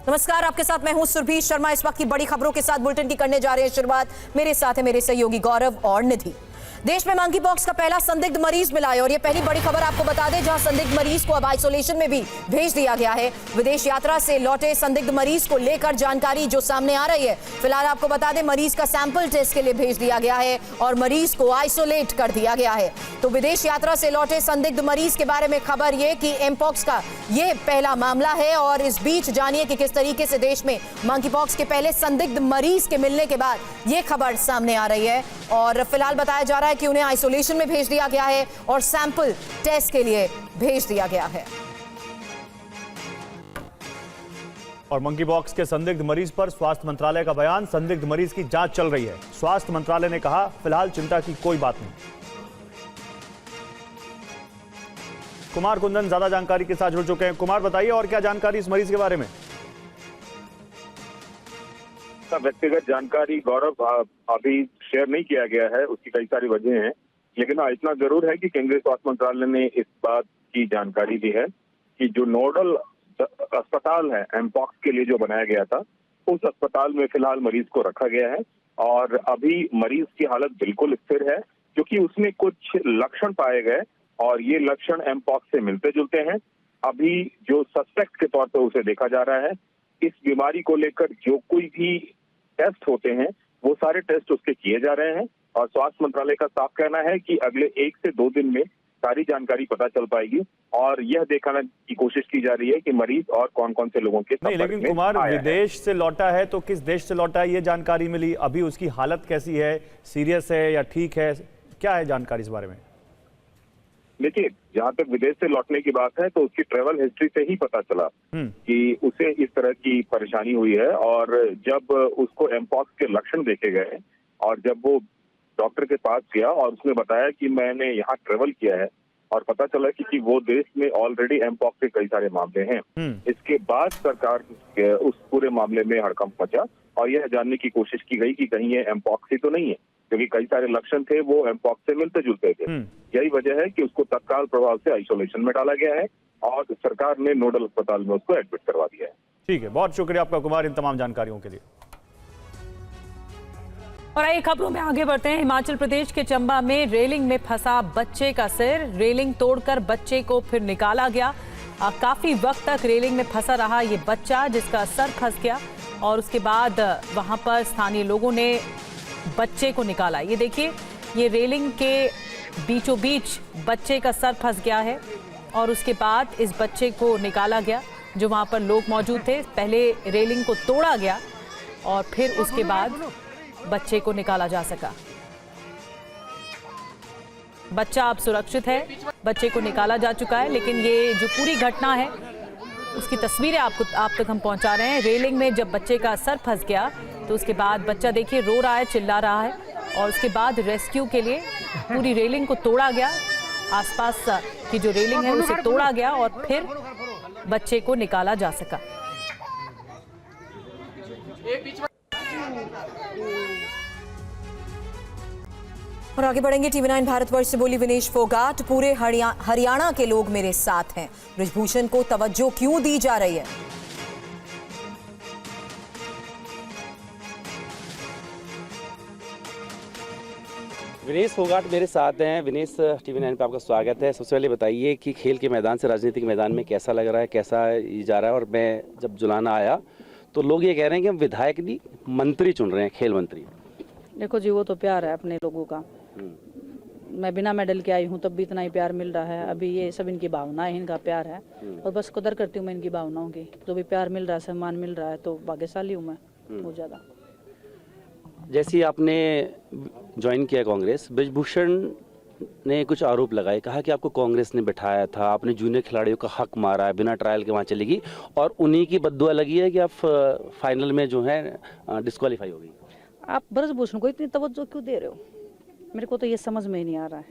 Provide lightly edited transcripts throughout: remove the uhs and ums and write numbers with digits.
नमस्कार, आपके साथ मैं हूं सुरभि शर्मा। इस वक्त की बड़ी खबरों के साथ बुलेटिन की करने जा रहे हैं शुरुआत। मेरे साथ है मेरे सहयोगी गौरव और निधि। देश में मंकी पॉक्स का पहला संदिग्ध मरीज मिला है और ये पहली बड़ी खबर आपको बता दें, जहां संदिग्ध मरीज को अब आइसोलेशन में भी भेज दिया गया है। विदेश यात्रा से लौटे संदिग्ध मरीज को लेकर जानकारी जो सामने आ रही है, फिलहाल आपको बता दें मरीज का सैंपल टेस्ट के लिए भेज दिया गया है और मरीज को आइसोलेट कर दिया गया है। तो विदेश यात्रा से लौटे संदिग्ध मरीज के बारे में खबर ये कि एमपॉक्स का ये पहला मामला है और इस बीच जानिए कि किस तरीके से देश में मंकी पॉक्स के पहले संदिग्ध मरीज के मिलने के बाद ये खबर सामने आ रही है और फिलहाल बताया जा रहा है कि उन्हें आइसोलेशन में भेज दिया गया है और सैंपल टेस्ट के लिए भेज दिया गया है। और मंकी पॉक्स के संदिग्ध मरीज पर स्वास्थ्य मंत्रालय का बयान, संदिग्ध मरीज की जांच चल रही है। स्वास्थ्य मंत्रालय ने कहा फिलहाल चिंता की कोई बात नहीं। कुमार कुंदन ज्यादा जानकारी के साथ जुड़ चुके हैं। कुमार, बताइए और क्या जानकारी इस मरीज के बारे में? व्यक्तिगत जानकारी गौरव अभी शेयर नहीं किया गया है, उसकी कई सारी वजह हैं, लेकिन इतना जरूर है कि केंद्रीय स्वास्थ्य मंत्रालय ने इस बात की जानकारी दी है कि जो नोडल अस्पताल है एमपॉक्स के लिए जो बनाया गया था, उस अस्पताल में फिलहाल मरीज को रखा गया है और अभी मरीज की हालत बिल्कुल स्थिर है, क्योंकि उसमें कुछ लक्षण पाए गए और ये लक्षण एमपॉक्स से मिलते जुलते हैं। अभी जो सस्पेक्ट के तौर पर उसे देखा जा रहा है। इस बीमारी को लेकर जो कोई भी टेस्ट होते हैं वो सारे टेस्ट उसके किए जा रहे हैं और स्वास्थ्य मंत्रालय का साफ कहना है कि अगले 1 से 2 दिन में सारी जानकारी पता चल पाएगी और यह देखने की कोशिश की जा रही है कि मरीज और कौन कौन से लोगों के नहीं, लेकिन कुमार विदेश से लौटा है तो किस देश से लौटा है ये जानकारी मिली? अभी उसकी हालत कैसी है, सीरियस है या ठीक है, क्या है जानकारी इस बारे में? देखिए, जहां तक विदेश से लौटने की बात है तो उसकी ट्रेवल हिस्ट्री से ही पता चला कि उसे इस तरह की परेशानी हुई है और जब उसको एमपॉक्स के लक्षण देखे गए और जब वो डॉक्टर के पास गया और उसने बताया कि मैंने यहाँ ट्रेवल किया है और पता चला कि वो देश में ऑलरेडी एमपॉक्स के कई सारे मामले हैं। इसके बाद सरकार उस पूरे मामले में हड़कंप मचा और यह जानने की कोशिश की गई कि कहीं ये एमपॉक्स ही तो नहीं है, क्योंकि कई सारे लक्षण थे वो एमपॉक्स से मिलते जुलते थे। यही वजह है कि उसको तत्काल प्रभाव से आइसोलेशन में डाला गया है और सरकार ने नोडल अस्पताल में उसको एडमिट करवा दिया है। ठीक है, बहुत शुक्रिया आपका कुमार इन तमाम जानकारियों के लिए। और आइए खबरों में आगे बढ़ते हैं। हिमाचल प्रदेश के चंबा में रेलिंग में फंसा बच्चे का सिर, रेलिंग तोड़कर बच्चे को फिर निकाला गया। काफी वक्त तक रेलिंग में फंसा रहा ये बच्चा, जिसका सर फंस गया और उसके बाद वहां पर स्थानीय लोगों ने बच्चे को निकाला। ये देखिए, ये रेलिंग के बीचों बीच बच्चे का सर फंस गया है और उसके बाद इस बच्चे को निकाला गया। जो वहां पर लोग मौजूद थे, पहले रेलिंग को तोड़ा गया और फिर उसके बाद बच्चे को निकाला जा सका। बच्चा अब सुरक्षित है, बच्चे को निकाला जा चुका है। लेकिन ये जो पूरी घटना है उसकी तस्वीरें आप तक हम पहुंचा रहे हैं। रेलिंग में जब बच्चे का सर फंस गया तो उसके बाद बच्चा देखिए रो रहा है, चिल्ला रहा है और उसके बाद रेस्क्यू के लिए पूरी रेलिंग को तोड़ा गया। आसपास की जो रेलिंग है उसे तोड़ा गया और फिर बच्चे को निकाला जा सका। और आगे बढ़ेंगे। TV9 भारतवर्ष से बोली विनेश फोगाट, पूरे हरियाणा के लोग मेरे साथ हैं, बृजभूषण को तवज्जो क्यों दी जा रही है? विनेश फोगाट मेरे साथ हैं। विनेश, TV9 पे आपका स्वागत है। सबसे पहले बताइए कि खेल के मैदान से राजनीतिक मैदान में कैसा लग रहा है, कैसा जा रहा है? और मैं जब जुलाना आया तो लोग ये कह रहे हैं कि हम विधायक नहीं मंत्री चुन रहे हैं, खेल मंत्री। देखो जी, वो तो प्यार है अपने लोगों का। मैं बिना मेडल के आई हूँ तब भी इतना ही प्यार मिल रहा है। अभी ये सब इनकी भावना है, इनका प्यार है और बस कदर करती हूँ मैं इनकी भावनाओं की। जो भी प्यार मिल रहा है, सम्मान मिल रहा है, तो भाग्यशाली हूँ मैं बहुत ज़्यादा। जैसे आपने ज्वाइन किया कांग्रेस, बृजभूषण ने कुछ आरोप लगाए, कहा कि आपको कांग्रेस ने बिठाया था, आपने जूनियर खिलाड़ियों का हक मारा है, बिना ट्रायल के वहाँ चलेगी और उन्हीं की बद्दुआ लगी है कि आप फाइनल में जो है डिस्क्वालीफाई हो गई। आप बृजभूषण को इतनी तवज्जो क्यों दे रहे हो? मेरे को तो ये समझ में ही नहीं आ रहा है।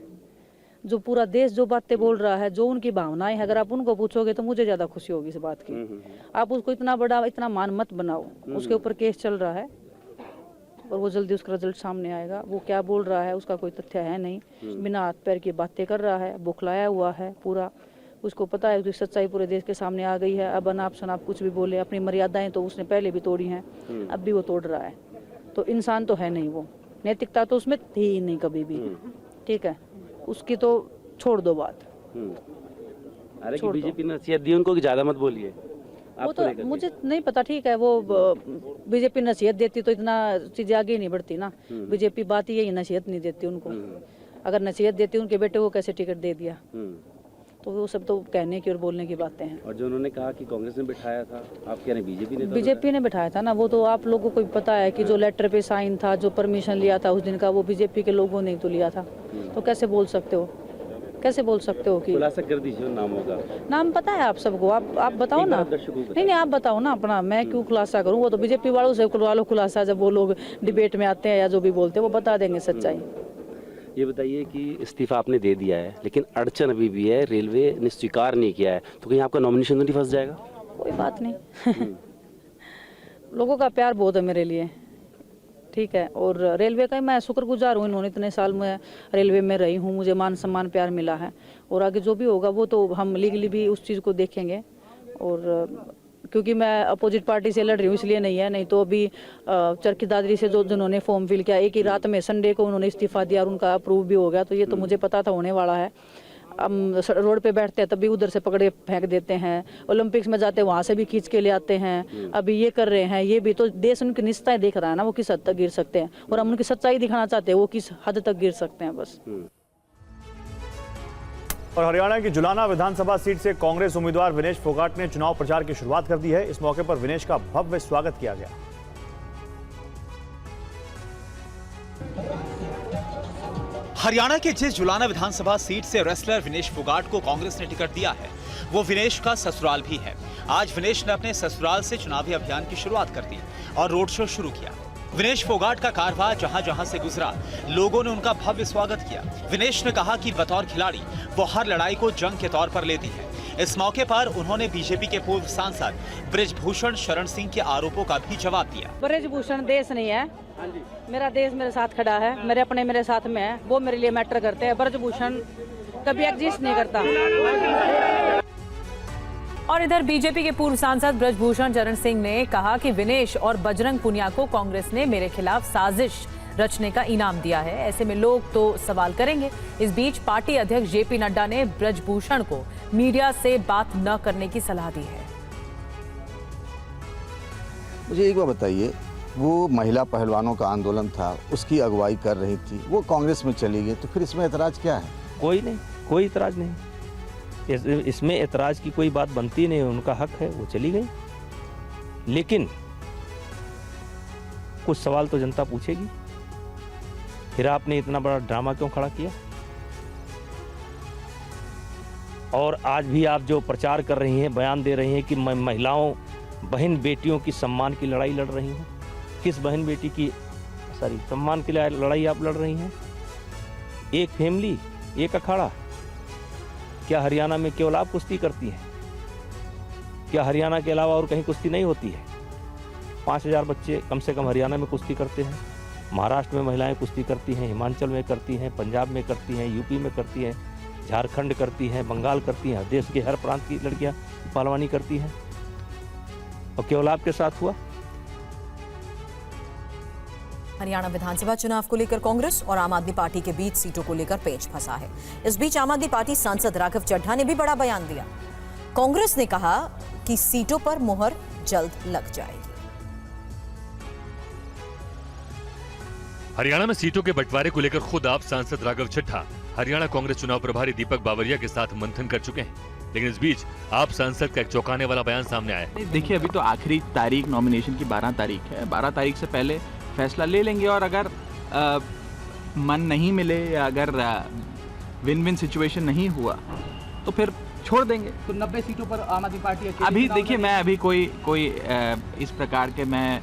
जो पूरा देश जो बातें बोल रहा है, जो उनकी भावनाएं हैं, अगर आप उनको पूछोगे तो मुझे ज़्यादा खुशी होगी इस बात की। आप उसको इतना बड़ा, इतना मान मत बनाओ। उसके ऊपर केस चल रहा है और वो जल्दी उसका रिजल्ट सामने आएगा। वो क्या बोल रहा है उसका कोई तथ्य है नहीं, बिना हाथ पैर की बातें कर रहा है, बौखलाया हुआ है पूरा। उसको पता है कि सच्चाई पूरे देश के सामने आ गई है। अब अनाप शनाप कुछ भी बोले, अपनी मर्यादाएं तो उसने पहले भी तोड़ी हैं, अब भी वो तोड़ रहा है। तो इंसान तो है नहीं, वो नैतिकता तो उसमें थी ही नहीं कभी भी। ठीक है, उसकी तो छोड़ दो बात। हालांकि बीजेपी ने नसीहत दी उनको कि ज़्यादा मत बोलिए। वो तो मुझे नहीं पता, ठीक है, वो बीजेपी नसीहत देती तो इतना चीज़ें आगे नहीं बढ़ती ना। बीजेपी बात ही यही, नसीहत नहीं देती उनको। अगर नसीहत देती उनके बेटे को कैसे टिकट दे दिया, तो वो सब तो कहने की और बोलने की बातें हैं। और जो उन्होंने कहा कि कांग्रेस ने बिठाया था, आप कह रहे हैं बीजेपी ने बिठाया था ना, वो तो आप लोगों को भी पता है कि जो लेटर पे साइन था, जो परमिशन लिया था उस दिन का, वो बीजेपी के लोगों ने तो लिया था। तो कैसे बोल सकते हो, कैसे बोल सकते हो कि खुलासा कर दीजिए नामों का। नाम पता है आप सबको, आप बताओ ना। नहीं, आप बताओ ना अपना, मैं क्यों खुलासा करूं? वो तो बीजेपी वालों से करवा लो खुलासा, जब वो लोग डिबेट में आते हैं या जो भी बोलते हैं वो बता देंगे सच्चाई। ये बताइए कि इस्तीफा आपने दे दिया है, लेकिन अड़चन अभी भी है, रेलवे ने स्वीकार नहीं किया है, तो कहीं आपका नॉमिनेशन तो नहीं फंस जाएगा? कोई बात नहीं। लोगों का प्यार बहुत है मेरे लिए, ठीक है, और रेलवे का मैं शुक्रगुजार हूँ। इन्होंने इतने साल में रेलवे में रही हूँ, मुझे मान सम्मान प्यार मिला है। और आगे जो भी होगा वो तो हम लीगली भी उस चीज़ को देखेंगे। और क्योंकि मैं अपोजिट पार्टी से लड़ रही हूँ इसलिए नहीं है, नहीं तो अभी चरखी दादरी से जो जिन्होंने फॉर्म फिल किया, एक ही रात में संडे को उन्होंने इस्तीफा दिया और उनका अप्रूव भी हो गया। तो ये तो मुझे पता था होने वाला है। हम रोड पे बैठते हैं तब भी उधर से पकड़े फेंक देते हैं, ओलंपिक्स में जाते हैं वहाँ से भी खींच के ले आते हैं। अभी ये कर रहे हैं, ये भी तो देश उनकी निष्ठाएं देख रहा है ना, वो किस हद तक गिर सकते हैं। और हम उनकी सच्चाई दिखाना चाहते हैं, वो किस हद तक गिर सकते हैं बस। और हरियाणा की जुलाना विधानसभा सीट से कांग्रेस उम्मीदवार विनेश फोगाट ने चुनाव प्रचार की शुरुआत कर दी है। इस मौके पर विनेश का भव्य स्वागत किया गया। हरियाणा के जिस जुलाना विधानसभा सीट से रेसलर विनेश फोगाट को कांग्रेस ने टिकट दिया है, वो विनेश का ससुराल भी है। आज विनेश ने अपने ससुराल से चुनावी अभियान की शुरुआत कर दी और रोड शो शुरू किया। विनेश फोगाट का कारवां जहां जहां से गुजरा, लोगों ने उनका भव्य स्वागत किया। विनेश ने कहा कि बतौर खिलाड़ी वो हर लड़ाई को जंग के तौर पर लेती है। इस मौके पर उन्होंने बीजेपी के पूर्व सांसद बृजभूषण शरण सिंह के आरोपों का भी जवाब दिया। बृजभूषण देश नहीं है, मेरा देश मेरे साथ खड़ा है, मेरे साथ में है, वो मेरे लिए मैटर करते हैं। बृजभूषण कभी एग्जिस्ट नहीं करता। और इधर बीजेपी के पूर्व सांसद बृजभूषण शरण सिंह ने कहा कि विनेश और बजरंग पुनिया को कांग्रेस ने मेरे खिलाफ साजिश रचने का इनाम दिया है। ऐसे में लोग तो सवाल करेंगे। इस बीच पार्टी अध्यक्ष जेपी नड्डा ने बृजभूषण को मीडिया से बात न करने की सलाह दी है। मुझे एक बात बताइए, वो महिला पहलवानों का आंदोलन था, उसकी अगुवाई कर रही थी, वो कांग्रेस में चली गई, तो फिर इसमें एतराज क्या है? कोई नहीं, कोई एतराज नहीं, इसमें एतराज की कोई बात बनती नहीं। उनका हक है, वो चली गई। लेकिन कुछ सवाल तो जनता पूछेगी, फिर आपने इतना बड़ा ड्रामा क्यों खड़ा किया? और आज भी आप जो प्रचार कर रही हैं, बयान दे रही हैं कि महिलाओं, बहन बेटियों की सम्मान की लड़ाई लड़ रही हैं। किस बहन बेटी की सम्मान की लड़ाई आप लड़ रही हैं? एक फैमिली, एक अखाड़ा। क्या हरियाणा में केवल आप कुश्ती करती हैं? क्या हरियाणा के अलावा और कहीं कुश्ती नहीं होती है? 5000 बच्चे कम से कम हरियाणा में कुश्ती करते हैं। महाराष्ट्र में महिलाएं कुश्ती करती हैं, हिमाचल में करती हैं, पंजाब में करती हैं, यूपी में करती हैं, झारखंड करती हैं, बंगाल करती हैं। देश के हर प्रांत की लड़कियां पहलवानी करती हैं। और केवल आपके साथ हुआ? हरियाणा विधानसभा चुनाव को लेकर कांग्रेस और आम आदमी पार्टी के बीच सीटों को लेकर पेच फंसा है। इस बीच आम आदमी पार्टी सांसद राघव चड्ढा ने भी बड़ा बयान दिया। कांग्रेस ने कहा कि सीटों पर मुहर जल्द लग जाएगी। हरियाणा में सीटों के बंटवारे को लेकर खुद आप सांसद राघव चड्ढा हरियाणा कांग्रेस चुनाव प्रभारी दीपक बावरिया के साथ मंथन कर चुके हैं। लेकिन इस बीच आप सांसद का एक चौंकाने वाला बयान सामने आया है। देखिए, अभी तो आखिरी तारीख नॉमिनेशन की 12 तारीख है। 12 तारीख से पहले फैसला ले लेंगे और अगर मन नहीं मिले या अगर विन विन सिचुएशन नहीं हुआ तो फिर छोड़ देंगे। तो 90 सीटों पर आम आदमी पार्टी अभी देखिए, मैं अभी कोई इस प्रकार के मैं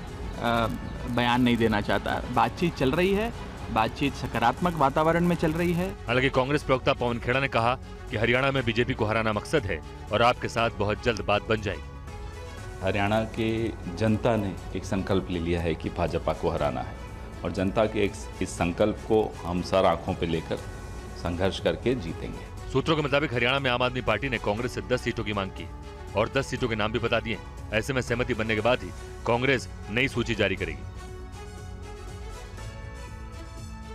बयान नहीं देना चाहता। बातचीत चल रही है, बातचीत सकारात्मक वातावरण में चल रही है। हालांकि कांग्रेस प्रवक्ता पवन खेड़ा ने कहा कि हरियाणा में बीजेपी को हराना मकसद है और आपके साथ बहुत जल्द बात बन जाएगी। हरियाणा के जनता ने एक संकल्प ले लिया है कि भाजपा को हराना है और जनता के इस संकल्प को हम सर आंखों पे लेकर संघर्ष करके जीतेंगे। सूत्रों के मुताबिक हरियाणा में आम आदमी पार्टी ने कांग्रेस से 10 सीटों की मांग की और 10 सीटों के नाम भी बता दिए। ऐसे में सहमति बनने के बाद ही कांग्रेस नई सूची जारी करेगी।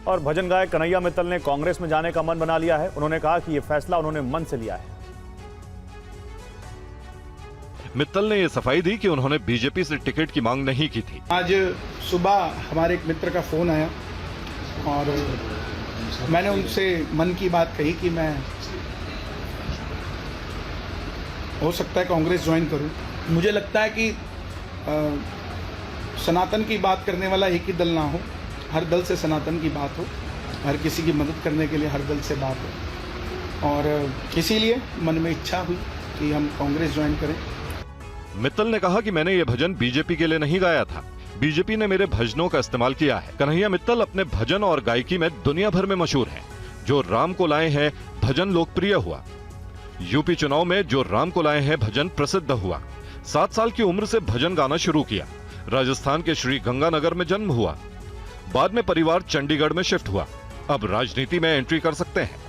और भजन गायक कन्हैया मित्तल ने कांग्रेस में जाने का मन बना लिया है। उन्होंने कहा कि यह फैसला उन्होंने मन से लिया है। मित्तल ने यह सफाई दी कि उन्होंने बीजेपी से टिकट की मांग नहीं की थी। आज सुबह हमारे एक मित्र का फोन आया और मैंने उनसे मन की बात कही कि मैं हो सकता है कांग्रेस ज्वाइन करूं। मुझे लगता है कि सनातन की बात करने वाला एक ही दल ना हो, हर दल से सनातन की बात हो, हर किसी की मदद करने के लिए हर दल से बात हो, और इसीलिए मन में इच्छा हुई कि हम कांग्रेस ज्वाइन करें। मित्तल ने कहा कि मैंने ये भजन बीजेपी के लिए नहीं गाया था, बीजेपी ने मेरे भजनों का इस्तेमाल किया है। कन्हैया मित्तल अपने भजन और गायकी में दुनिया भर में मशहूर हैं। जो राम को लाए हैं भजन लोकप्रिय हुआ। यूपी चुनाव में जो राम को लाए हैं भजन प्रसिद्ध हुआ। 7 साल की उम्र से भजन गाना शुरू किया। राजस्थान के श्री गंगानगर में जन्म हुआ। बाद में परिवार चंडीगढ़ में शिफ्ट हुआ। अब राजनीति में एंट्री कर सकते हैं।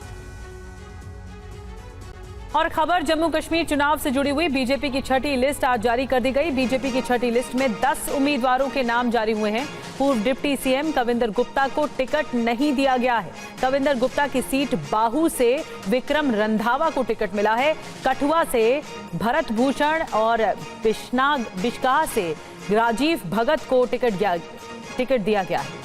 और खबर जम्मू कश्मीर चुनाव से जुड़ी हुई। बीजेपी की छठी लिस्ट आज जारी कर दी गई। बीजेपी की छठी लिस्ट में 10 उम्मीदवारों के नाम जारी हुए हैं। पूर्व डिप्टी सीएम कविंदर गुप्ता को टिकट नहीं दिया गया है। कविंदर गुप्ता की सीट बाहू से विक्रम रंधावा को टिकट मिला है। कठुआ से भरत भूषण और बिश्काह से राजीव भगत को टिकट दिया गया है।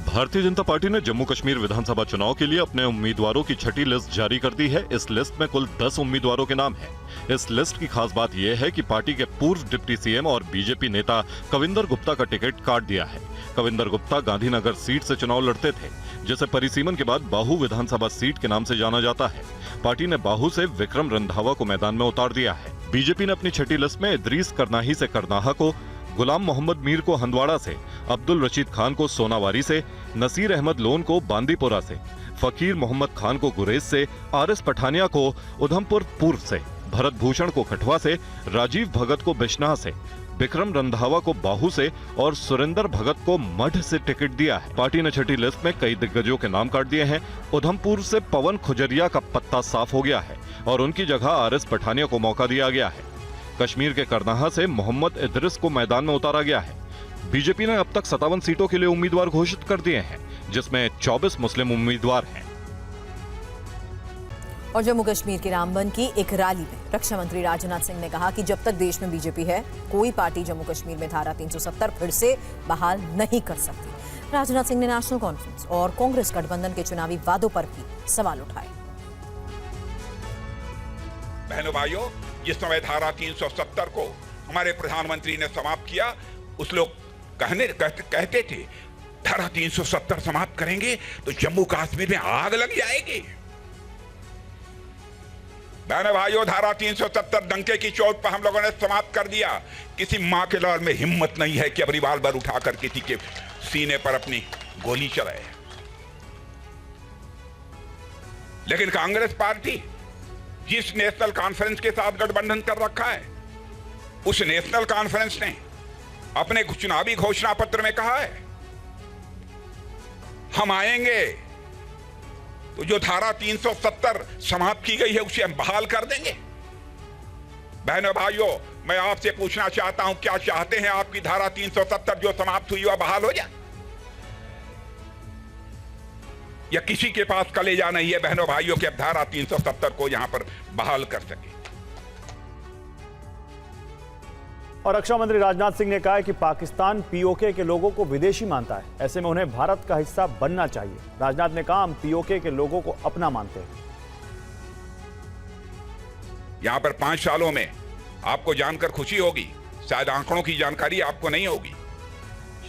भारतीय जनता पार्टी ने जम्मू कश्मीर विधानसभा चुनाव के लिए अपने उम्मीदवारों की छठी लिस्ट जारी कर दी है। इस लिस्ट में कुल 10 उम्मीदवारों के नाम हैं। इस लिस्ट की खास बात यह है कि पार्टी के पूर्व डिप्टी सीएम और बीजेपी नेता कविंदर गुप्ता का टिकट काट दिया है। कविंदर गुप्ता गांधीनगर सीट से चुनाव लड़ते थे, जिसे परिसीमन के बाद बाहू विधानसभा सीट के नाम से जाना जाता है। पार्टी ने बाहू से विक्रम रंधावा को मैदान में उतार दिया है। बीजेपी ने अपनी छठी लिस्ट में इदरीस करनाही से करनाहा को, गुलाम मोहम्मद मीर को हंदवाड़ा से, अब्दुल रशीद खान को सोनावारी से, नसीर अहमद लोन को बांदीपुरा से, फकीर मोहम्मद खान को गुरेज से, आरएस पठानिया को उधमपुर पूर्व से, भरत भूषण को कठुआ से, राजीव भगत को बिश्नाह से, विक्रम रंधावा को बाहू से और सुरेंद्र भगत को मढ़ से टिकट दिया है। पार्टी ने छठी लिस्ट में कई दिग्गजों के नाम काट दिए हैं। उधमपुर से पवन खुजरिया का पत्ता साफ हो गया है और उनकी जगह आरएस पठानिया को मौका दिया गया है। कश्मीर के करनाहा से मोहम्मद इदरिस को मैदान में उतारा गया है। बीजेपी ने अब तक 57 सीटों के लिए उम्मीदवार घोषित कर दिए हैं, जिसमें 24 मुस्लिम उम्मीदवार हैं। और जम्मू कश्मीर के रामबन की एक रैली में रक्षा मंत्री राजनाथ सिंह ने कहा कि जब तक देश में बीजेपी है, कोई पार्टी जम्मू कश्मीर में धारा 370 फिर से बहाल नहीं कर सकती। राजनाथ सिंह ने नेशनल कॉन्फ्रेंस और कांग्रेस गठबंधन के चुनावी वादों पर भी सवाल उठाए। बहनों भाइयों, जिस समय धारा 370 को हमारे प्रधानमंत्री ने समाप्त किया, उस लोग कहते थे धारा 370 समाप्त करेंगे तो जम्मू कश्मीर में आग लग जाएगी। बहनों भाइयों, धारा 370 डंके की चोट पर हम लोगों ने समाप्त कर दिया। किसी मां के लाल में हिम्मत नहीं है कि अब रिवाल्वर उठाकर किसी के सीने पर अपनी गोली चलाए। लेकिन कांग्रेस पार्टी जिस नेशनल कॉन्फ्रेंस के साथ गठबंधन कर रखा है, उस नेशनल कॉन्फ्रेंस ने अपने चुनावी घोषणा पत्र में कहा है, हम आएंगे तो जो धारा 370 समाप्त की गई है उसे हम बहाल कर देंगे। बहनों भाइयों, मैं आपसे पूछना चाहता हूं, क्या चाहते हैं आपकी धारा 370 जो समाप्त हुई वह बहाल हो जाए? या किसी के पास कलेजा नहीं है बहनों भाइयों के अब धारा 370 को यहां पर बहाल कर सके? और रक्षा मंत्री राजनाथ सिंह ने कहा है कि पाकिस्तान पीओके के लोगों को विदेशी मानता है, ऐसे में उन्हें भारत का हिस्सा बनना चाहिए। राजनाथ ने कहा, हम पीओके के लोगों को अपना मानते हैं। यहां पर 5 सालों में आपको जानकर खुशी होगी, शायद आंकड़ों की जानकारी आपको नहीं होगी,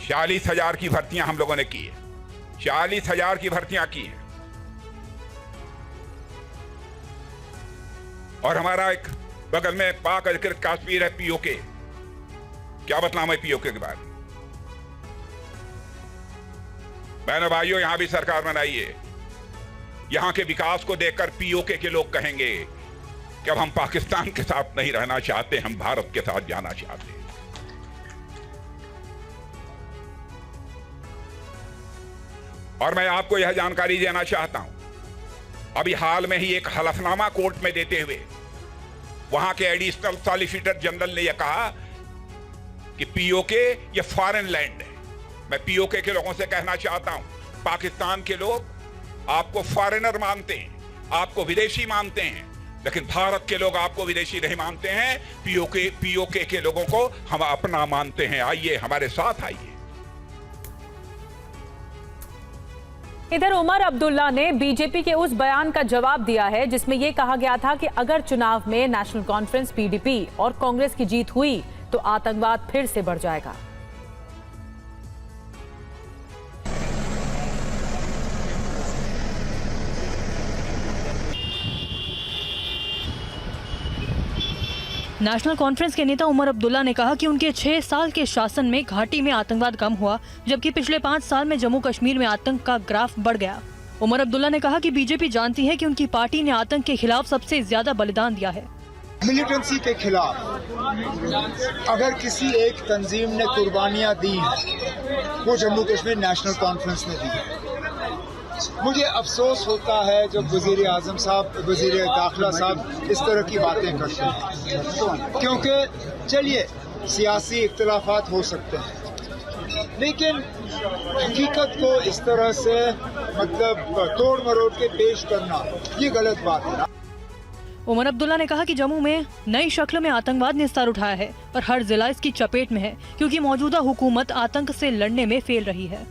40,000 की भर्तियां हम लोगों ने की है। 40,000 की भर्तियां की हैं। और हमारा एक बगल में पाक अधिकृत कश्मीर है, पीओके। क्या बतलाऊं मैं पीओके के बारे में? बहनों भाइयों, यहां भी सरकार बनाई है। यहां के विकास को देखकर पीओके के लोग कहेंगे कि अब हम पाकिस्तान के साथ नहीं रहना चाहते, हम भारत के साथ जाना चाहते हैं। और मैं आपको यह जानकारी देना चाहता हूं, अभी हाल में ही एक हलफनामा कोर्ट में देते हुए वहां के एडिशनल सॉलिसिटर जनरल ने यह कहा कि पीओके ये फॉरेन लैंड है। मैं पीओके के लोगों से कहना चाहता हूं, पाकिस्तान के लोग आपको फॉरेनर मानते हैं, आपको विदेशी मानते हैं, लेकिन भारत के लोग आपको विदेशी नहीं मानते हैं। पीओके के लोगों को हम अपना मानते हैं। आइए हमारे साथ आइए। इधर उमर अब्दुल्ला ने बीजेपी के उस बयान का जवाब दिया है जिसमें यह कहा गया था कि अगर चुनाव में नेशनल कॉन्फ्रेंस, पीडीपी और कांग्रेस की जीत हुई तो आतंकवाद फिर से बढ़ जाएगा। नेशनल कॉन्फ्रेंस के नेता उमर अब्दुल्ला ने कहा कि उनके 6 साल के शासन में घाटी में आतंकवाद कम हुआ, जबकि पिछले 5 साल में जम्मू कश्मीर में आतंक का ग्राफ बढ़ गया। उमर अब्दुल्ला ने कहा कि बीजेपी जानती है कि उनकी पार्टी ने आतंक के खिलाफ सबसे ज्यादा बलिदान दिया है। मिलिटेंसी के खिलाफ अगर किसी एक तंजीम ने कुर्बानियां दी वो जम्मू कश्मीर नेशनल कॉन्फ्रेंस ने दी। मुझे अफसोस होता है जब वजीर आजम साहब, वजीर दाखिला साहब इस तरह की बातें करते हैं, क्योंकि चलिए सियासी इख्तिलाफात हो सकते हैं, लेकिन हकीकत को इस तरह से मतलब तोड़ मरोड़ के पेश करना ये गलत बात है। उमर अब्दुल्ला ने कहा कि जम्मू में नई शक्ल में आतंकवाद ने सर उठाया है और हर जिला इसकी चपेट में है, क्योंकि मौजूदा हुकूमत आतंक से लड़ने में फेल रही है।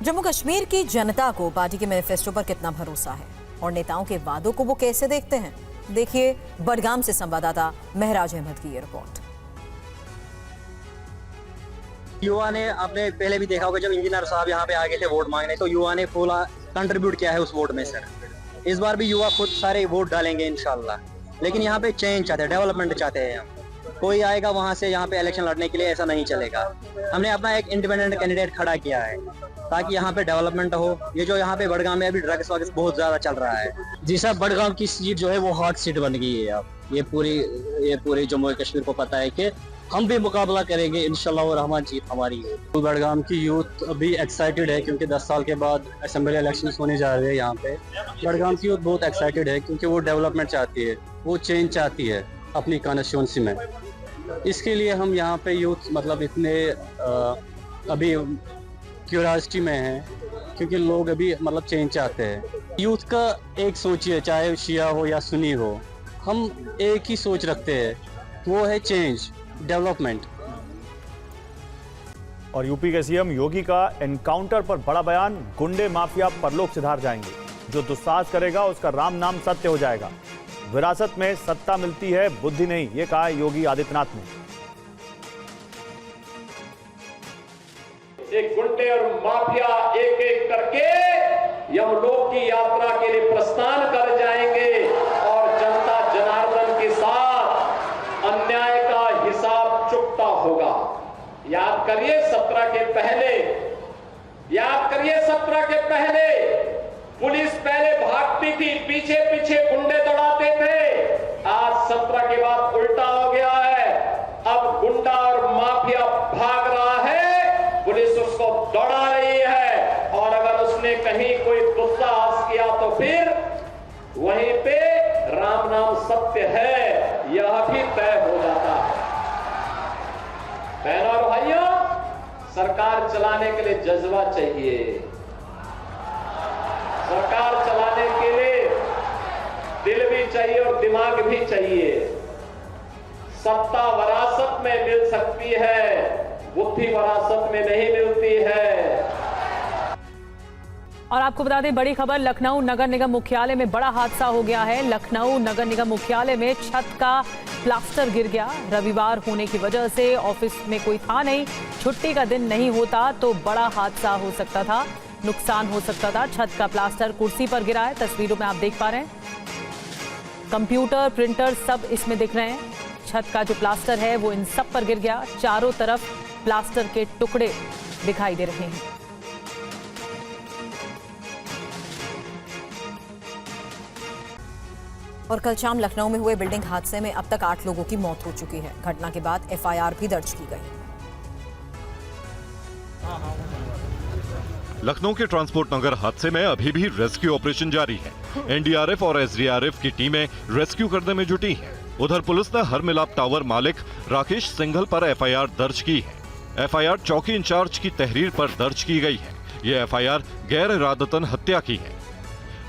जम्मू कश्मीर की जनता को पार्टी के मैनिफेस्टो पर कितना भरोसा है और नेताओं के वादों को वो कैसे देखते हैं, देखिए बडगाम से संवाददाता महराज अहमद की ये रिपोर्ट। युवा ने आपने पहले भी देखा होगा, जब इंजीनियर साहब यहाँ पे आ गए थे वोट मांगने, तो युवा ने पूरा कंट्रीब्यूट किया है उस वोट में। सर इस बार भी युवा खुद सारे वोट डालेंगे इंशाल्लाह, लेकिन यहाँ पे चेंज चाहते हैं, डेवलपमेंट चाहते हैं। कोई आएगा वहाँ से यहाँ पे इलेक्शन लड़ने के लिए, ऐसा नहीं चलेगा। हमने अपना एक इंडिपेंडेंट कैंडिडेट खड़ा किया है ताकि यहाँ पे डेवलपमेंट हो। ये जो यहाँ पे बडगाम में अभी ड्रग्स वगैरह बहुत ज्यादा चल रहा है। जी सर, बडगाम की सीट जो है वो हॉट सीट बन गई है। अब ये पूरी जम्मू कश्मीर को पता है कि हम भी मुकाबला करेंगे इंशाल्लाह और हमारी जीत हमारी है। तो बडगाम की यूथ अभी एक्साइटेड है क्योंकि 10 साल के बाद असेंबली इलेक्शन होने जा रहे हैं यहाँ पे। बडगाम की यूथ बहुत एक्साइटेड है क्योंकि वो डेवलपमेंट चाहती है, वो चेंज चाहती है अपनी कॉन्स्टिट्यूंसी में। इसके लिए हम यहाँ पे यूथ मतलब इतने अभी क्यूरियोसिटी में है क्योंकि लोग अभी मतलब चेंज चाहते हैं। यूथ का एक सोचिए, चाहे शिया हो या सुन्नी हो, हम एक ही सोच रखते हैं, वो है चेंज, डेवलपमेंट। और यूपी के सीएम योगी का एनकाउंटर पर बड़ा बयान, गुंडे माफिया परलोक सिधार जाएंगे, जो दुस्साहस करेगा उसका राम नाम सत्य हो जाएगा। विरासत में सत्ता मिलती है, बुद्धि नहीं, ये कहा योगी आदित्यनाथ ने। एक गुंडे और माफिया एक एक करके यमलोक की यात्रा के लिए प्रस्थान कर जाएंगे और जनता जनार्दन के साथ अन्याय का हिसाब चुकता होगा। याद करिए 17 के पहले, याद करिए 17 के पहले पुलिस पहले भागती थी, पीछे पीछे गुंडे दौड़ाते थे। आज 17 के बाद उल्टा हो गया है। अब गुंडा और माफिया भाग रहा है, पुलिस उसको दौड़ा रही है, और अगर उसने कहीं कोई दुस्साहस किया तो फिर वहीं पे राम नाम सत्य है, यह भी तय हो जाता है। बहनों और भाइयों, सरकार चलाने के लिए जज्बा चाहिए। सरकार चलाने के लिए दिल भी चाहिए और दिमाग भी चाहिए। सत्ता विरासत में मिल सकती है, बुद्धि विरासत में नहीं मिलती है। और आपको बता दें बड़ी खबर, लखनऊ नगर निगम मुख्यालय में बड़ा हादसा हो गया है। लखनऊ नगर निगम मुख्यालय में छत का प्लास्टर गिर गया। रविवार होने की वजह से ऑफिस में कोई था नहीं, छुट्टी का दिन नहीं होता तो बड़ा हादसा हो सकता था, नुकसान हो सकता था। छत का प्लास्टर कुर्सी पर गिरा है, तस्वीरों में आप देख पा रहे हैं। कंप्यूटर, प्रिंटर सब इसमें दिख रहे हैं। छत का जो प्लास्टर है वो इन सब पर गिर गया। चारों तरफ प्लास्टर के टुकड़े दिखाई दे रहे हैं। और कल शाम लखनऊ में हुए बिल्डिंग हादसे में अब तक 8 लोगों की मौत हो चुकी है। घटना के बाद एफआईआर भी दर्ज की गई। लखनऊ के ट्रांसपोर्ट नगर हादसे में अभी भी रेस्क्यू ऑपरेशन जारी है। एनडीआरएफ और एसडीआरएफ की टीमें रेस्क्यू करने में जुटी हैं। उधर पुलिस ने हर मिलाप टावर मालिक राकेश सिंघल पर एफआईआर दर्ज की है। एफआईआर चौकी इंचार्ज की तहरीर पर दर्ज की गई है। ये एफआईआर गैर इरादतन हत्या की है।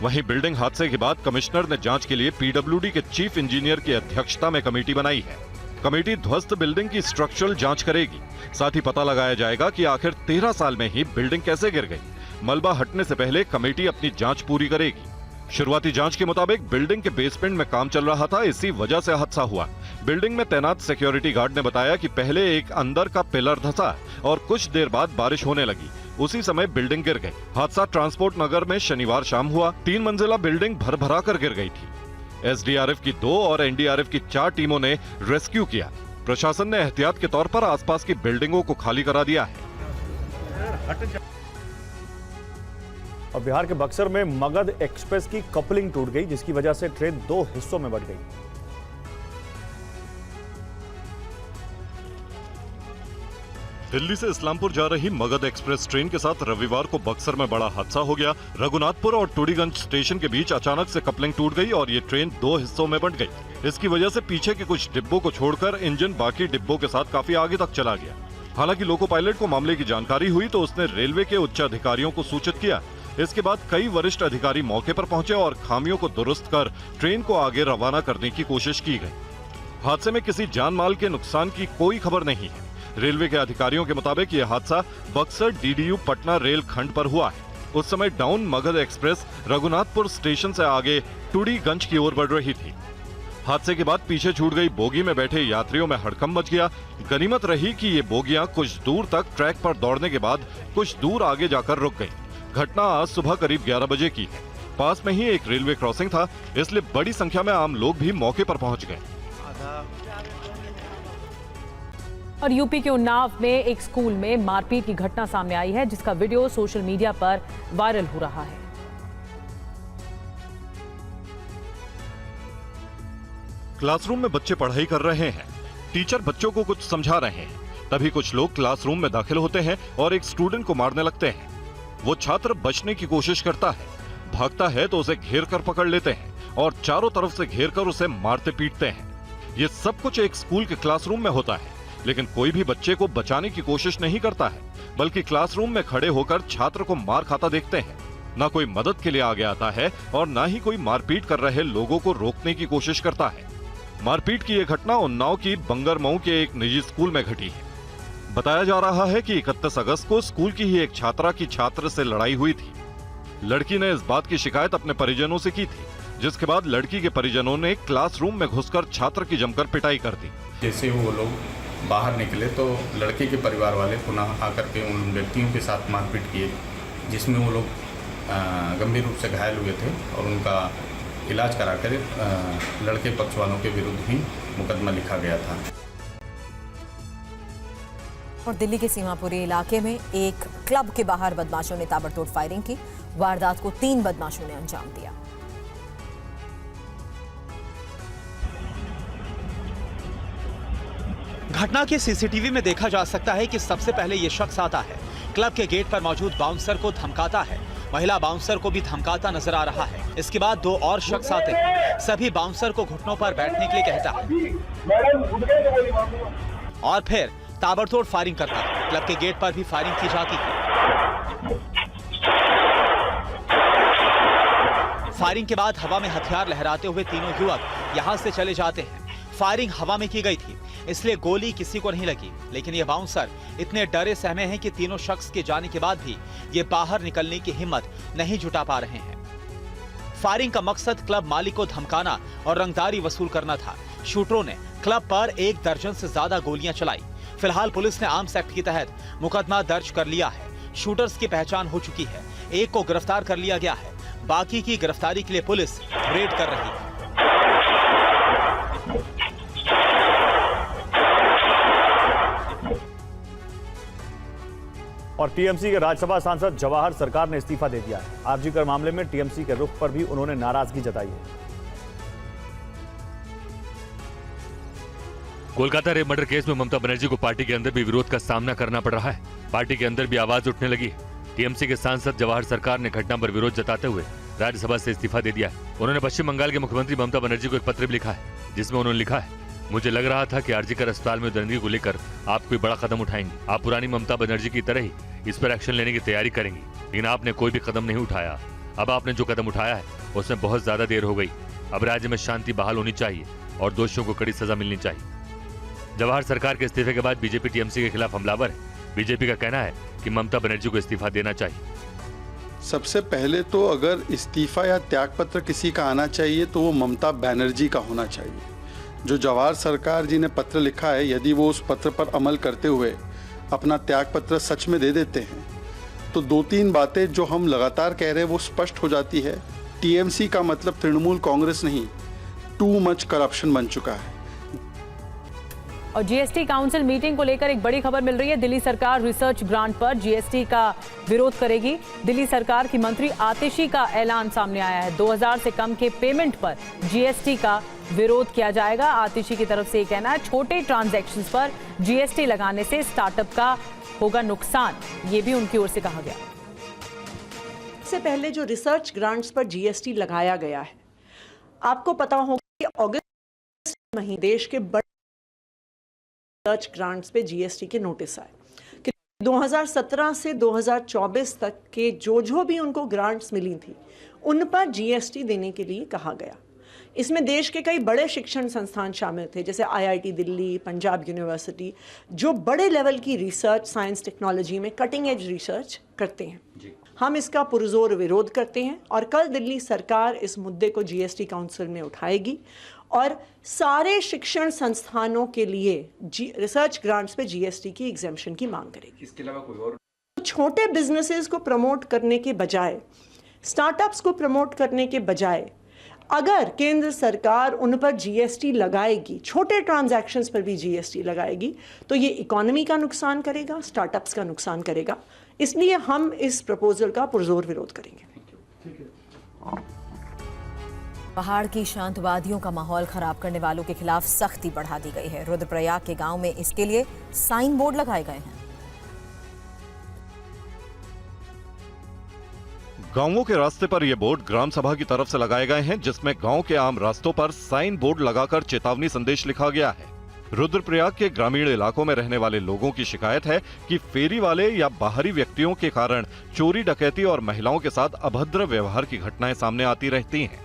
वहीं बिल्डिंग हादसे के बाद कमिश्नर ने जांच के लिए पीडब्ल्यूडी के चीफ इंजीनियर की अध्यक्षता में कमेटी बनाई है। कमेटी ध्वस्त बिल्डिंग की स्ट्रक्चरल जांच करेगी। साथ ही पता लगाया जाएगा कि आखिर 13 साल में ही बिल्डिंग कैसे गिर गई। मलबा हटने से पहले कमेटी अपनी जांच पूरी करेगी। शुरुआती जांच के मुताबिक बिल्डिंग के बेसमेंट में काम चल रहा था, इसी वजह से हादसा हुआ। बिल्डिंग में तैनात सिक्योरिटी गार्ड ने बताया कि पहले एक अंदर का पिलर धंसा और कुछ देर बाद बारिश होने लगी। उसी समय बिल्डिंग गिर गई। हादसा ट्रांसपोर्ट नगर में शनिवार शाम हुआ। 3 मंजिला बिल्डिंग भर-भरा कर गिर गई थी। एसडीआरएफ की 2 और एनडीआरएफ की 4 टीमों ने रेस्क्यू किया। प्रशासन ने एहतियात के तौर पर आसपास की बिल्डिंगों को खाली करा दिया है। और बिहार के बक्सर में मगध एक्सप्रेस की कपलिंग टूट गई, जिसकी वजह से ट्रेन 2 हिस्सों में बंट गई। दिल्ली से इस्लामपुर जा रही मगध एक्सप्रेस ट्रेन के साथ रविवार को बक्सर में बड़ा हादसा हो गया। रघुनाथपुर और टूडीगंज स्टेशन के बीच अचानक से कपलिंग टूट गई और ये ट्रेन 2 हिस्सों में बंट गई। इसकी वजह से पीछे के कुछ डिब्बों को छोड़कर इंजन बाकी डिब्बों के साथ काफी आगे तक चला गया। हालांकि लोको पायलट को मामले की जानकारी हुई तो उसने रेलवे के उच्च अधिकारियों को सूचित किया। इसके बाद कई वरिष्ठ अधिकारी मौके पर पहुंचे और खामियों को दुरुस्त कर ट्रेन को आगे रवाना करने की कोशिश की गई। हादसे में किसी जान माल के नुकसान की कोई खबर नहीं है। रेलवे के अधिकारियों के मुताबिक यह हादसा बक्सर डीडीयू पटना रेल खंड पर हुआ है। उस समय down Magadh express Raghunathpur station से आगे टूडीगंज की ओर बढ़ रही थी। हादसे के बाद पीछे छूट गई बोगी में बैठे यात्रियों में हड़कंप मच गया। गनीमत रही कि ये बोगियां कुछ दूर तक ट्रैक पर दौड़ने के बाद कुछ दूर आगे जाकर रुक गई। घटना आज सुबह करीब 11 बजे की है। पास में ही एक रेलवे क्रॉसिंग था, इसलिए बड़ी संख्या में आम लोग भी मौके पर पहुंच गए। और यूपी के उन्नाव में एक स्कूल में मारपीट की घटना सामने आई है, जिसका वीडियो सोशल मीडिया पर वायरल हो रहा है। क्लासरूम में बच्चे पढ़ाई कर रहे हैं। टीचर बच्चों को कुछ समझा रहे हैं। तभी कुछ लोग क्लासरूम में दाखिल होते हैं और एक स्टूडेंट को मारने लगते हैं। वो छात्र बचने की कोशिश करता है, भागता है तो उसे घेर कर पकड़ लेते हैं और चारों तरफ से घेर कर उसे मारते पीटते हैं। ये सब कुछ एक स्कूल के क्लासरूम में होता है, लेकिन कोई भी बच्चे को बचाने की कोशिश नहीं करता है, बल्कि क्लासरूम में खड़े होकर छात्र को मार खाता देखते हैं। ना कोई मदद के लिए आगे आता है और ना ही कोई मारपीट कर रहे लोगों को रोकने की कोशिश करता है। मारपीट की यह घटना उन्नाव की बंगरमऊ के एक निजी स्कूल में घटी है। बताया जा रहा है कि 31 अगस्त को स्कूल की ही एक छात्रा की छात्र से लड़ाई हुई थी। लड़की ने इस बात की शिकायत अपने परिजनों से की थी, जिसके बाद लड़की के परिजनों ने क्लासरूम में घुसकर छात्र की जमकर पिटाई कर दी। जैसे वो लोग बाहर निकले तो लड़के के परिवार वाले पुनः आकर के उन व्यक्तियों के साथ मारपीट किए, जिसमें वो लोग गंभीर रूप से घायल हुए थे और उनका इलाज कराकर लड़के पक्ष वालों के विरुद्ध ही मुकदमा लिखा गया था। और दिल्ली के सीमापुरी इलाके में एक क्लब के बाहर बदमाशों ने ताबड़तोड़ फायरिंग की। वारदात को 3 बदमाशों ने अंजाम दिया। घटना के सीसीटीवी में देखा जा सकता है कि सबसे पहले ये शख्स आता है, क्लब के गेट पर मौजूद बाउंसर को धमकाता है। महिला बाउंसर को भी धमकाता नजर आ रहा है। इसके बाद 2 और शख्स आते हैं, सभी बाउंसर को घुटनों पर बैठने के लिए कहता है और फिर ताबड़तोड़ फायरिंग करता है। क्लब के गेट पर भी फायरिंग की जाती है। फायरिंग के बाद हवा में हथियार लहराते हुए तीनों युवक यहां से चले जाते हैं। फायरिंग हवा में की गई थी, इसलिए गोली किसी को नहीं लगी, लेकिन ये बाउंसर इतने डरे सहमे हैं कि तीनों शख्स के जाने के बाद भी ये बाहर निकलने की हिम्मत नहीं जुटा पा रहे हैं। फायरिंग का मकसद क्लब मालिक को धमकाना और रंगदारी वसूल करना था। शूटरों ने क्लब पर 1 दर्जन से ज्यादा गोलियां चलाई। फिलहाल पुलिस ने आर्म्स एक्ट के तहत मुकदमा दर्ज कर लिया है। शूटर्स की पहचान हो चुकी है, एक को गिरफ्तार कर लिया गया है, बाकी की गिरफ्तारी के लिए पुलिस रेड कर रही है। और टीएमसी के राज्यसभा सांसद जवाहर सरकार ने इस्तीफा दे दिया है। आरजी कर मामले में टीएमसी के रुख पर भी उन्होंने नाराजगी जताई है। कोलकाता रेप मर्डर केस में ममता बनर्जी को पार्टी के अंदर भी विरोध का सामना करना पड़ रहा है। पार्टी के अंदर भी आवाज उठने लगी है। टीएमसी के सांसद जवाहर सरकार ने घटना पर विरोध जताते हुए राज्यसभा से इस्तीफा दे दिया है। उन्होंने पश्चिम बंगाल के मुख्यमंत्री ममता बनर्जी को एक पत्र भी लिखा है, जिसमें उन्होंने लिखा है, मुझे लग रहा था कि आरजीकर अस्पताल में दंगे को लेकर आप कोई बड़ा कदम उठाएंगे। आप पुरानी ममता बनर्जी की तरह ही इस पर एक्शन लेने की तैयारी करेंगी, लेकिन आपने कोई भी कदम नहीं उठाया। अब आपने जो कदम उठाया है उसमें बहुत ज्यादा देर हो गई। अब राज्य में शांति बहाल होनी चाहिए और दोषियों को कड़ी सजा मिलनी चाहिए। जवाहर सरकार के इस्तीफे के बाद बीजेपी टीएमसी के खिलाफ हमलावर है। बीजेपी का कहना है कि ममता बनर्जी को इस्तीफा देना चाहिए। सबसे पहले तो अगर इस्तीफा या त्यागपत्र किसी का आना चाहिए तो वो ममता बनर्जी का होना चाहिए। जो जवाहर सरकार जी ने पत्र लिखा है, यदि वो उस पत्र पर अमल करते हुए अपना त्यागपत्र सच में दे देते हैं तो 2-3 बातें जो हम लगातार कह रहे हैं वो स्पष्ट हो जाती है। टीएमसी का मतलब तृणमूल कांग्रेस नहीं, टू मच करप्शन बन चुका है। और जीएसटी काउंसिल मीटिंग को लेकर एक बड़ी खबर मिल रही है। दिल्ली सरकार रिसर्च ग्रांट पर जीएसटी का विरोध करेगी। दिल्ली सरकार की मंत्री आतिशी का ऐलान सामने आया है। 2000 से कम के पेमेंट पर जीएसटी का विरोध किया जाएगा। आतिशी की तरफ से ये कहना है, छोटे ट्रांजैक्शंस पर जीएसटी लगाने से स्टार्टअप का होगा नुकसान। ये भी उनकी ओर से कहा गया। इससे पहले जो रिसर्च ग्रांट्स पर जीएसटी लगाया गया है, आपको पता होगा कि अगस्त महीने देश के बड़े रिसर्च ग्रांट्स पे जीएसटी के नोटिस आए कि 2017 से 2024 तक के जो भी उनको ग्रांट्स मिली थी उन पर जीएसटी देने के लिए कहा गया। इसमें देश के कई बड़े शिक्षण संस्थान शामिल थे, जैसे आईआईटी दिल्ली, पंजाब यूनिवर्सिटी, जो बड़े लेवल की रिसर्च, साइंस, टेक्नोलॉजी में कटिंग एज रिसर्च करते हैं। हम इसका पुरजोर विरोध करते हैं और कल दिल्ली सरकार इस मुद्दे को जीएसटी काउंसिल में उठाएगी और सारे शिक्षण संस्थानों के लिए रिसर्च ग्रांट्स पे जीएसटी की एग्जेम्पशन की मांग करेगी। इसके अलावा कोई और छोटे बिजनेसेस को प्रमोट करने के बजाय, स्टार्टअप्स को प्रमोट करने के बजाय अगर केंद्र सरकार उन पर जीएसटी लगाएगी, छोटे ट्रांजैक्शंस पर भी जीएसटी लगाएगी, तो ये इकोनॉमी का नुकसान करेगा, स्टार्टअप्स का नुकसान करेगा। इसलिए हम इस प्रपोजल का पुरजोर विरोध करेंगे। पहाड़ की शांत वादियों का माहौल खराब करने वालों के खिलाफ सख्ती बढ़ा दी गई है। रुद्रप्रयाग के गांव में इसके लिए साइन बोर्ड लगाए गए हैं। गांवों के रास्ते पर ये बोर्ड ग्राम सभा की तरफ से लगाए गए हैं, जिसमें गांव के आम रास्तों पर साइन बोर्ड लगाकर चेतावनी संदेश लिखा गया है। रुद्रप्रयाग के ग्रामीण इलाकों में रहने वाले लोगों की शिकायत है कि फेरी वाले या बाहरी व्यक्तियों के कारण चोरी, डकैती और महिलाओं के साथ अभद्र व्यवहार की घटनाएं सामने आती रहती हैं।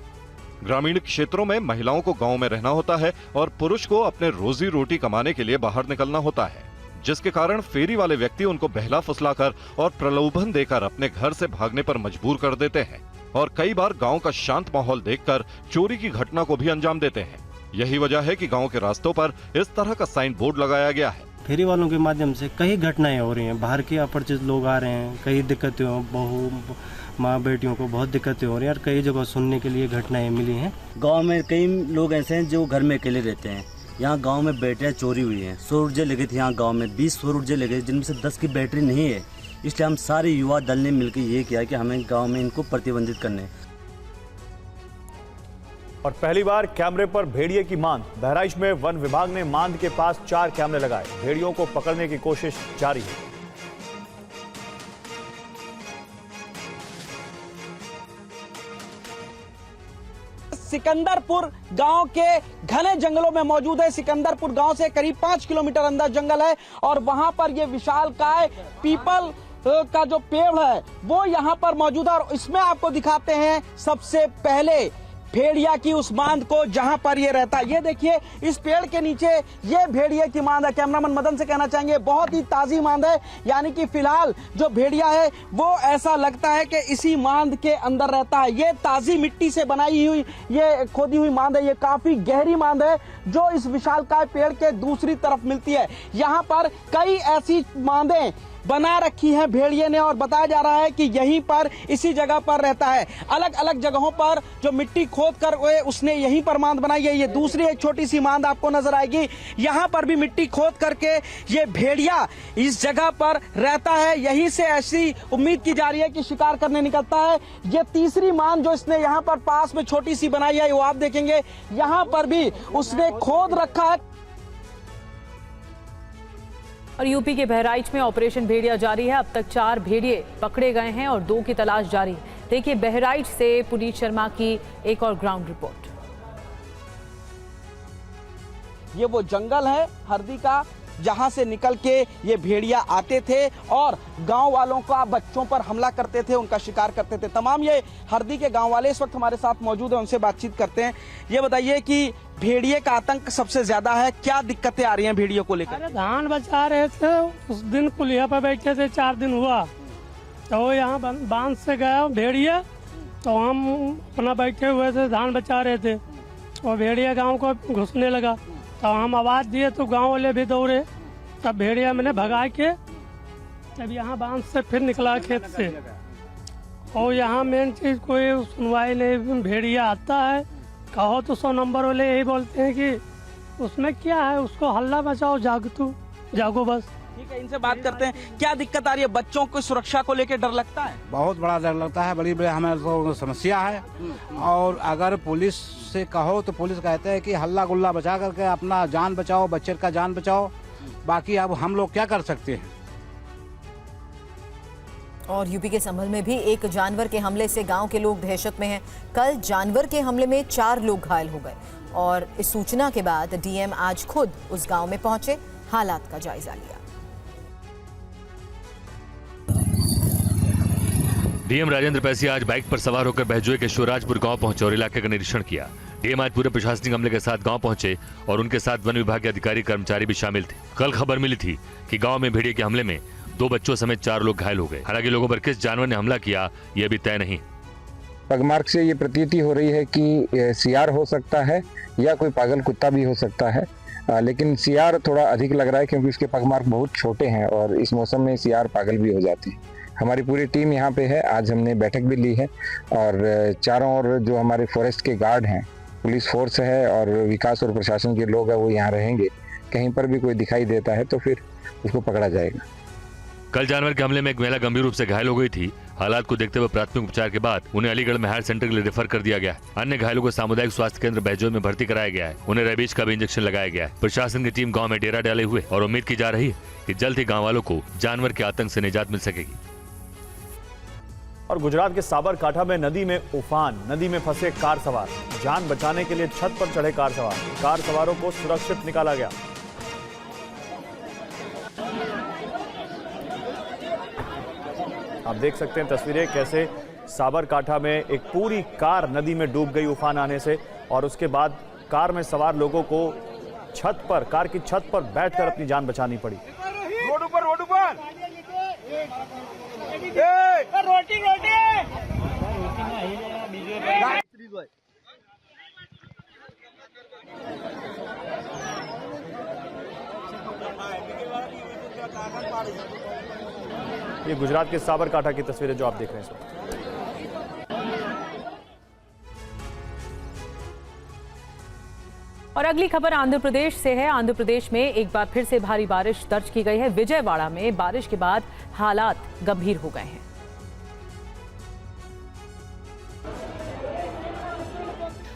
ग्रामीण क्षेत्रों में महिलाओं को गांव में रहना होता है और पुरुष को अपने रोजी रोटी कमाने के लिए बाहर निकलना होता है, जिसके कारण फेरी वाले व्यक्ति उनको बहला फुसलाकर और प्रलोभन देकर अपने घर से भागने पर मजबूर कर देते हैं और कई बार गांव का शांत माहौल देखकर चोरी की घटना को भी अंजाम देते हैं। यही वजह है कि गांव के रास्तों पर इस तरह का साइन बोर्ड लगाया गया है। फेरी वालों के माध्यम से कई घटनाएं हो रही हैं, बाहर के अपरिचित लोग आ रहे हैं, कई दिक्कतें हो, बहू माँ बेटियों को बहुत दिक्कतें हो रही हैं और कई जगह सुनने के लिए घटनाएं मिली हैं। गांव में कई लोग ऐसे हैं जो घर में अकेले रहते हैं। यहाँ गांव में बैटरियाँ चोरी हुई हैं। सौर ऊर्जा लगी थी यहाँ गांव में, 20 सौर ऊर्जा लगे, जिनमें से 10 की बैटरी नहीं है। इसलिए हम सारे युवा दल ने मिलकर ये किया कि हमें गांव में इनको प्रतिबंधित करने। और पहली बार कैमरे पर भेड़िए की मांद। बहराइच में वन विभाग ने मांद के पास 4 कैमरे लगाए। भेड़ियों को पकड़ने की कोशिश जारी है। सिकंदरपुर गांव के घने जंगलों में मौजूद है। सिकंदरपुर गांव से करीब 5 किलोमीटर अंदर जंगल है और वहां पर ये विशालकाय पीपल का जो पेड़ है वो यहां पर मौजूद है और इसमें आपको दिखाते हैं सबसे पहले भेड़िया की उस मांद को जहां पर ये रहता है। ये देखिए, इस पेड़ के नीचे ये भेड़िया की मांद है। कैमरामैन मदन से कहना चाहेंगे, बहुत ही ताजी मांद है, यानी कि फिलहाल जो भेड़िया है वो ऐसा लगता है कि इसी मांद के अंदर रहता है। ये ताजी मिट्टी से बनाई हुई ये खोदी हुई मांद है। ये काफी गहरी मांद है जो इस विशालकाय पेड़ के दूसरी तरफ मिलती है। यहाँ पर कई ऐसी मांदें बना रखी है भेड़िए ने और बताया जा रहा है कि यहीं पर इसी जगह पर रहता है। अलग अलग जगहों पर जो मिट्टी खोद कर उसने यहीं पर मांद बनाई है। ये दूसरी एक छोटी सी मांद आपको नजर आएगी। यहाँ पर भी मिट्टी खोद करके ये भेड़िया इस जगह पर रहता है। यहीं से ऐसी उम्मीद की जा रही है कि शिकार करने निकलता है। ये तीसरी मांद जो इसने यहाँ पर पास में छोटी सी बनाई है वो आप देखेंगे, यहाँ पर भी उसने खोद रखा है। और यूपी के बहराइच में ऑपरेशन भेड़िया जारी है। अब तक 4 भेड़िए पकड़े गए हैं और 2 की तलाश जारी है। देखिए बहराइच से पुनीत शर्मा की एक और ग्राउंड रिपोर्ट। ये वो जंगल है हरदी का जहां से निकल के ये भेड़िया आते थे और गांव वालों का बच्चों पर हमला करते थे, उनका शिकार करते थे। तमाम ये हरदी के गांव वाले इस वक्त हमारे साथ मौजूद हैं, उनसे बातचीत करते हैं। ये बताइए कि भेड़िए का आतंक सबसे ज्यादा है, क्या दिक्कतें आ रही हैं भेड़ियों को लेकर? अरे धान बचा रहे थे, उस दिन पुलिया पर बैठे थे, 4 दिन हुआ तो यहाँ बांध से गया भेड़िया, तो हम अपना बैठे हुए थे, धान बचा रहे थे और भेड़िया गाँव को घुसने लगा तो हम आवाज़ दिए तो गांव वाले भी दौड़े, तब भेड़िया मैंने भगा के तब यहाँ बांध से फिर निकला खेत से। और यहाँ मेन चीज़ कोई सुनवाई नहीं, भेड़िया आता है कहो तो 100 नंबर वाले यही बोलते हैं कि उसमें क्या है, उसको हल्ला बचाओ, जागो बस। ठीक है, इनसे बात करते हैं। क्या दिक्कत आ रही है? बच्चों की सुरक्षा को लेकर डर लगता है? बहुत बड़ा डर लगता है, बड़ी बड़ी हमें तो समस्या है। और अगर पुलिस से कहो तो पुलिस कहते हैं कि हल्ला गुल्ला बचा करके अपना जान बचाओ, बच्चे का जान बचाओ, बाकी अब हम लोग क्या कर सकते हैं। और यूपी के संभल में भी एक जानवर के हमले से गांव के लोग दहशत में हैं। कल जानवर के हमले में 4 लोग घायल हो गए और इस सूचना के बाद डीएम आज खुद उस गांव में पहुंचे, हालात का जायजा लिया। डीएम राजेंद्र पैसी आज बाइक पर सवार होकर बहजोई के शिवराजपुर गांव पहुंचे और इलाके का निरीक्षण किया। डीएम आज पूरे प्रशासनिक अमले के साथ गांव पहुंचे और उनके साथ वन विभाग के अधिकारी कर्मचारी भी शामिल थे। कल खबर मिली थी कि गांव में भेड़िए के हमले में 2 बच्चों समेत 4 लोग घायल हो गए। हालांकि लोगों पर किस जानवर ने हमला किया यह अभी तय नहीं। पगमार्क से ये प्रतीति हो रही है कि सियार हो सकता है या कोई पागल कुत्ता भी हो सकता है, लेकिन सियार थोड़ा अधिक लग रहा है क्योंकि उसके पगमार्क बहुत छोटे हैं और इस मौसम में सियार पागल भी हो जाते हैं। हमारी पूरी टीम यहाँ पे है, आज हमने बैठक भी ली है और चारों ओर जो हमारे फॉरेस्ट के गार्ड हैं, पुलिस फोर्स है और विकास और प्रशासन के लोग हैं वो यहाँ रहेंगे। कहीं पर भी कोई दिखाई देता है तो फिर उसको पकड़ा जाएगा। कल जानवर के हमले में एक महिला गंभीर रूप से घायल हो गई थी। हालात को देखते हुए प्राथमिक उपचार के बाद उन्हें अलीगढ़ में हायर सेंटर के लिए रेफर कर दिया गया है। अन्य घायलों को सामुदायिक स्वास्थ्य केंद्र बहजोई में भर्ती कराया गया है। उन्हें रेबीज का भी इंजेक्शन लगाया गया है। प्रशासन की टीम गाँव में डेरा डाले हुए और उम्मीद की जा रही है कि जल्द ही गाँव वालों को जानवर के आतंक से निजात मिल सकेगी। और गुजरात के साबरकांठा में नदी में उफान, नदी में फंसे कार सवार, जान बचाने के लिए छत पर चढ़े कार सवारों को सुरक्षित निकाला गया। आप देख सकते हैं तस्वीरें कैसे साबरकांठा में एक पूरी कार नदी में डूब गई उफान आने से, और उसके बाद कार में सवार लोगों को कार की छत पर बैठकर अपनी जान बचानी पड़ी। रोड ऊपर रोटी ये गुजरात के साबरकांठा की तस्वीरें जो आप देख रहे हैं इस वक्त। और अगली खबर आंध्र प्रदेश से है। आंध्र प्रदेश में एक बार फिर से भारी बारिश दर्ज की गई है। विजयवाड़ा में बारिश के बाद हालात गंभीर हो गए हैं।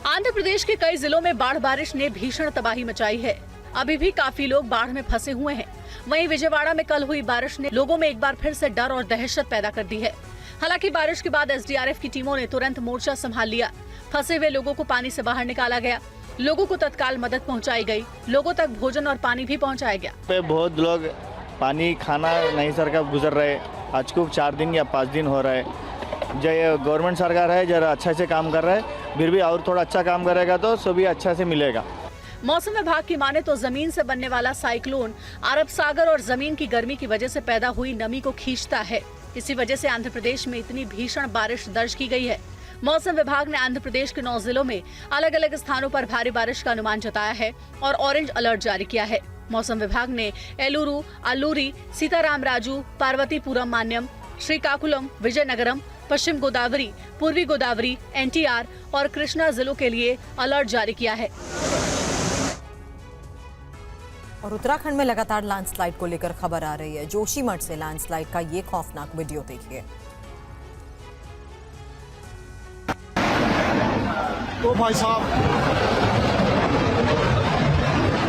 आंध्र प्रदेश के कई जिलों में बाढ़ बारिश ने भीषण तबाही मचाई है। अभी भी काफी लोग बाढ़ में फंसे हुए हैं। वहीं विजयवाड़ा में कल हुई बारिश ने लोगों में एक बार फिर से डर और दहशत पैदा कर दी है। हालांकि बारिश के बाद एसडीआरएफ की टीमों ने तुरंत मोर्चा संभाल लिया। फंसे हुए लोगों को पानी से बाहर निकाला गया। लोगों को तत्काल मदद पहुंचाई गई। लोगों तक भोजन और पानी भी पहुंचाया गया। पे बहुत लोग पानी खाना नहीं सरकार गुजर रहे। आज को 4 दिन या 5 दिन हो रहा है। जो गवर्नमेंट सरकार है जरा अच्छा से काम कर रहा है, फिर भी और थोड़ा अच्छा काम करेगा तो सभी अच्छा से मिलेगा। मौसम विभाग की माने तो जमीन से बनने वाला साइक्लोन अरब सागर और जमीन की गर्मी की वजह से पैदा हुई नमी को खींचता है। इसी वजह से आंध्र प्रदेश में इतनी भीषण बारिश दर्ज की गई है। मौसम विभाग ने आंध्र प्रदेश के 9 जिलों में अलग अलग स्थानों पर भारी बारिश का अनुमान जताया है और ऑरेंज अलर्ट जारी किया है। मौसम विभाग ने एलुरु, अल्लूरी, सीतारामराजू, पार्वतीपुरम मान्यम, श्रीकाकुलम, विजयनगरम, पश्चिम गोदावरी, पूर्वी गोदावरी, एनटीआर और कृष्णा जिलों के लिए अलर्ट जारी किया है। और उत्तराखंड में लगातार लैंडस्लाइड को लेकर खबर आ रही है। जोशीमठ से लैंडस्लाइड का ये खौफनाक वीडियो देखिए।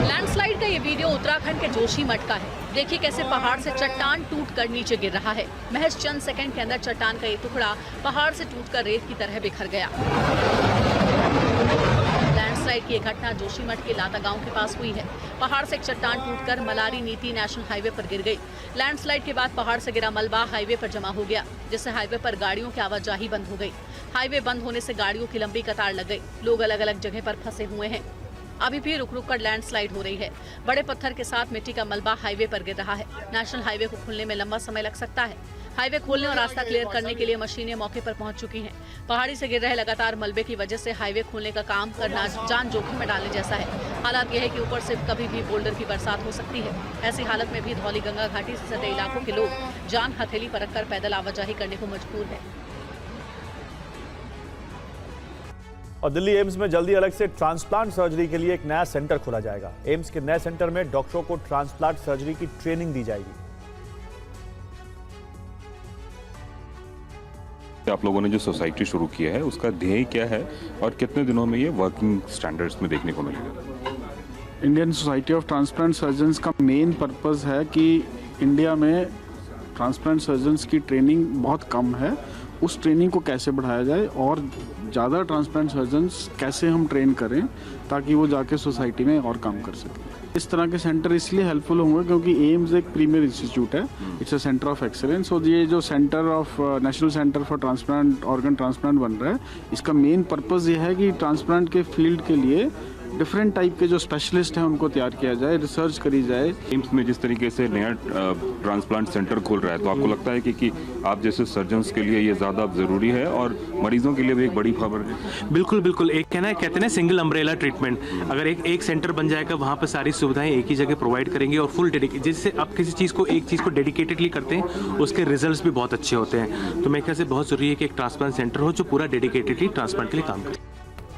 लैंडस्लाइड का ये वीडियो उत्तराखंड के जोशीमठ का है। देखिए कैसे पहाड़ से चट्टान टूटकर नीचे गिर रहा है। महज चंद सेकंड के अंदर चट्टान का ये टुकड़ा पहाड़ से टूटकर रेत की तरह बिखर गया। लैंडस्लाइड की ये घटना जोशीमठ के लाता गांव के पास हुई है। पहाड़ से एक चट्टान टूटकर मलारी नीति नेशनल हाईवे पर गिर गई। लैंडस्लाइड के बाद पहाड़ से गिरा मलबा हाईवे पर जमा हो गया, जिससे हाईवे पर गाड़ियों की आवाजाही बंद हो गई। हाईवे बंद होने से गाड़ियों की लंबी कतार लग गई। लोग अलग अलग जगह पर फंसे हुए हैं। अभी भी रुक रुक कर लैंडस्लाइड हो रही है। बड़े पत्थर के साथ मिट्टी का मलबा हाईवे पर गिर रहा है। नेशनल हाईवे को खुलने में लंबा समय लग सकता है। हाईवे खोलने और रास्ता क्लियर करने के लिए मशीनें मौके पर पहुंच चुकी हैं। पहाड़ी से गिर रहे लगातार मलबे की वजह से हाईवे खोलने का काम करना जान जोखिम में डालने जैसा है। हालात यह है कि ऊपर से कभी भी बोल्डर की बरसात हो सकती है। ऐसी हालत में भी धौली गंगा घाटी से सटे इलाकों के लोग जान हथेली पर रखकर पैदल आवाजाही करने को मजबूर है। और दिल्ली एम्स में जल्दी अलग से ट्रांसप्लांट सर्जरी के लिए एक नया सेंटर खोला जाएगा। एम्स के नए सेंटर में डॉक्टरों को ट्रांसप्लांट सर्जरी की ट्रेनिंग दी जाएगी। आप लोगों ने जो सोसाइटी शुरू की है उसका ध्येय क्या है और कितने दिनों में ये वर्किंग स्टैंडर्ड्स में देखने को मिलेगा? Indian society of transplant surgeons का मेन पर्पस है कि इंडिया में ट्रांसप्लांट सर्जन्स की ट्रेनिंग बहुत कम है। उस ट्रेनिंग को कैसे बढ़ाया जाए और ज़्यादा ट्रांसप्लांट सर्जन्स कैसे हम ट्रेन करें ताकि वो जाके सोसाइटी में और काम कर सकें। इस तरह के सेंटर इसलिए हेल्पफुल होंगे क्योंकि एम्स एक प्रीमियर इंस्टीट्यूट है, it's a centre of excellence. और ये जो centre of national centre for transplant organ transplant बन रहा है, इसका मेन पर्पस ये है कि ट्रांसप्लांट के फील्ड के लिए डिफरेंट टाइप के जो स्पेशलिस्ट हैं उनको तैयार किया जाए, रिसर्च करी जाए। एम्स में जिस तरीके से नया ट्रांसप्लांट सेंटर खोल रहा है तो आपको लगता है कि आप जैसे सर्जन्स के लिए ये ज़्यादा ज़रूरी है और मरीजों के लिए भी एक बड़ी खबर है? बिल्कुल बिल्कुल। एक कहते हैं ना सिंगल अम्ब्रेला ट्रीटमेंट। अगर एक सेंटर बन जाएगा वहाँ पर सारी सुविधाएं एक ही जगह प्रोवाइड करेंगे और फुल जिससे आप किसी चीज़ को डेडिकेटेडली करते हैं उसके रिजल्ट्स भी बहुत अच्छे होते हैं। तो मेरे ख्याल से बहुत ज़रूरी है कि एक ट्रांसप्लांट सेंटर हो जो पूरा डेडिकेटेडली ट्रांसप्लांट के लिए काम करे।